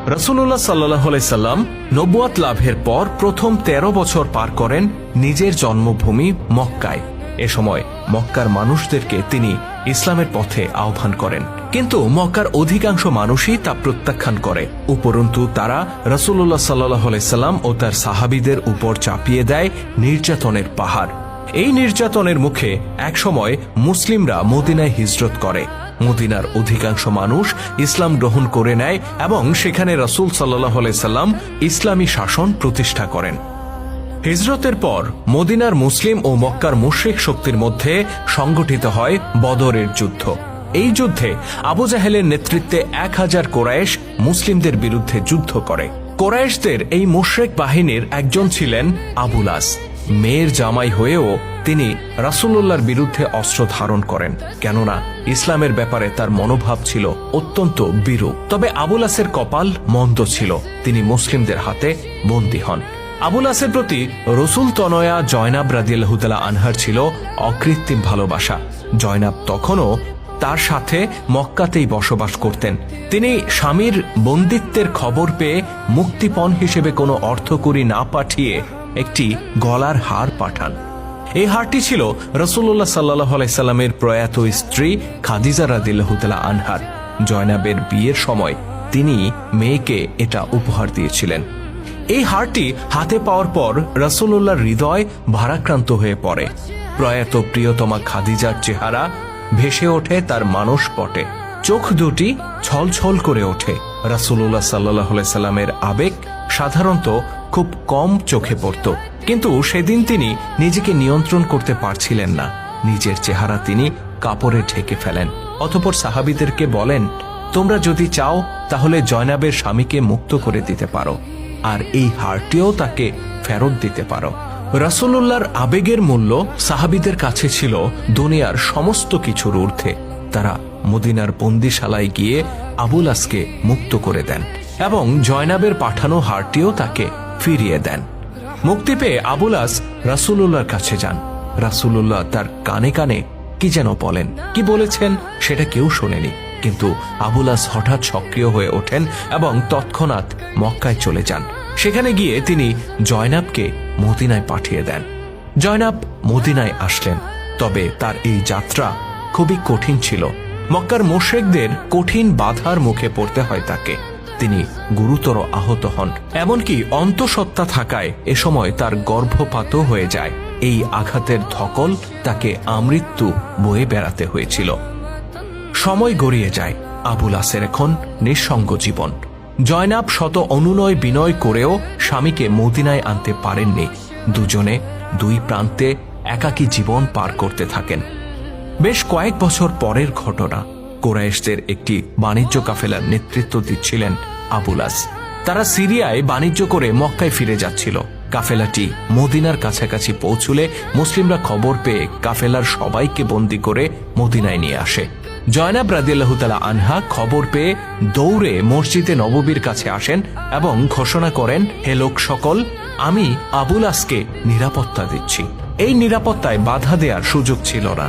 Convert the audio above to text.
রাসূলুল্লাহ সাল্লাল্লাহু আলাইহি সাল্লাম নবুয়ত লাভের পর প্রথম 13 বছর পার করেন নিজের জন্মভূমি মক্কায়। এ সময় মক্কার মানুষদেরকে তিনি ইসলামের পথে আহ্বান করেন, কিন্তু মক্কার অধিকাংশ মানুষই তা প্রত্যাখ্যান করে। উপরন্তু তারা রাসূলুল্লাহ সাল্লাল্লাহু আলাইহি সাল্লাম ও তার সাহাবীদের উপর চাপিয়ে দেয় নির্যাতনের পাহাড়। এই নির্যাতনের মুখে একসময় মুসলিমরা মদিনায় হিজরত করে। মদিনার অধিকাংশ মানুষ ইসলাম গ্রহণ করে নেয় এবং সেখানে রাসূল সাল্লাল্লাহু আলাইহি সাল্লাম ইসলামী শাসন প্রতিষ্ঠা করেন। হিজরতের পর মদিনার মুসলিম ও মক্কার মুশরিক শক্তির মধ্যে সংগঠিত হয় বদরের যুদ্ধ। এই যুদ্ধে আবু জাহেলের নেতৃত্বে 1000 কোরাইশ মুসলিমদের বিরুদ্ধে যুদ্ধ করে। কোরাইশদের এই মুশরিক বাহিনীর একজন ছিলেন আবুল আস। মেয়ের জামাই হয়েও তিনি রাসূলুল্লাহর বিরুদ্ধে অস্ত্র ধারণ করেন, কেননা ইসলামের ব্যাপারে তার মনোভাব ছিল অত্যন্ত বিরূপ। তবে আবুল আসের কপাল মন্দ ছিল, তিনি মুসলিমদের হাতে বন্দী হন। আবুল আসের প্রতি রসুল তনয়া জয়নাব রাদিয়াল্লাহু তাআলা আনহার ছিল অকৃত্রিম ভালোবাসা। জয়নাব তখনও তার সাথে মক্কাতেই বসবাস করতেন। তিনি স্বামীর বন্দিত্বের খবর পেয়ে মুক্তিপণ হিসেবে কোনো অর্থকড়ি না পাঠিয়ে একটি গলার হার পাঠান। এই হারটি ছিল রাসূলুল্লাহ সাল্লাল্লাহু আলাইহি সাল্লামের প্রয়াত স্ত্রী খাদিজা রাদিয়াল্লাহু তাআলা আনহার। জয়নাবের বিয়ের সময় তিনি মেয়েকে এটা উপহার দিয়েছিলেন। এই হারটি হাতে পাওয়ার পর রাসূলুল্লাহর হৃদয় ভারাক্রান্ত হয়ে পড়ে। প্রয়াত প্রিয়তমা খাদিজার চেহারা ভেসে ওঠে তার মানসপটে, চোখ দুটি ছলছল করে ওঠে। রাসূলুল্লাহ সাল্লাল্লাহু আলাইহি সাল্লামের আবেগ সাধারণত খুব কম চোখে পড়ত, কিন্তু সেদিন তিনি নিজেকে নিয়ন্ত্রণ করতে পারছিলেন না। নিজের চেহারা তিনি কাপড়ে ঢেকে ফেলেন। অতঃপর সাহাবীদেরকে বলেন, তোমরা যদি চাও তাহলে জয়নাবের স্বামীকে মুক্ত করে দিতে পারো, আর এই হারটিও তাকে ফেরত দিতে পারো। রাসূলুল্লাহর আবেগের মূল্য সাহাবীদের কাছে ছিল দুনিয়ার সমস্ত কিছুর ঊর্ধ্বে। তারা মদিনার বন্দিশালায় গিয়ে আবুল আসকে মুক্ত করে দেন এবং জয়নাবের পাঠানো হারটিও তাকে ফিরিয়ে দেন। মুক্তি পেয়ে আবুল আস রাসূলুল্লাহর কাছে যান। রাসূলুল্লাহ তার কানে কানে কি যেন বলেন, কি বলেছেন সেটা কেউ শোনেনি, কিন্তু আবুল আস হঠাৎ সক্রিয় হয়ে ওঠেন এবং তৎক্ষণাৎ মক্কায় চলে যান। সেখানে গিয়ে তিনি জয়নাবকে মদিনায় পাঠিয়ে দেন। জয়নাব মদিনায় আসলেন, তবে তার এই যাত্রা খুবই কঠিন ছিল। মক্কার মুশরিকদের কঠিন বাধার মুখে পড়তে হয় তাকে। তিনি গুরুতর আহত হন, এমনকি অন্তঃসত্ত্বা থাকায় এ সময় তার গর্ভপাতও হয়ে যায়। এই আঘাতের ধকল তাকে আমৃত্যু বয়ে বেড়াতে হয়েছিল। সময় গড়িয়ে যায়। আবুল আসের এখন নিঃসঙ্গ জীবন। জয়নাব শত অনুনয় বিনয় করেও স্বামীকে মদিনায় আনতে পারেননি। দুজনে দুই প্রান্তে একাকী জীবন পার করতে থাকেন। বেশ কয়েক বছর পরের ঘটনা। কোরাইশদের একটি বাণিজ্য কাফেলার নেতৃত্ব দিচ্ছিলেন আবুল আস। তারা সিরিয়ায় বাণিজ্য করে মক্কায় ফিরে যাচ্ছিল। কাফেলাটি মদিনার কাছাকাছি পৌঁছলে মুসলিমরা খবর পেয়ে কাফেলার সবাইকে বন্দী করে মদিনায় নিয়ে আসে। জয়নাব রাদিয়াল্লাহু তাআলা আনহা খবর পেয়ে দৌড়ে মসজিদে নববীর কাছে আসেন এবং ঘোষণা করেন, হে লোক সকল, আমি আবুল আসকে নিরাপত্তা দিচ্ছি। এই নিরাপত্তায় বাধা দেওয়ার সুযোগ ছিল না।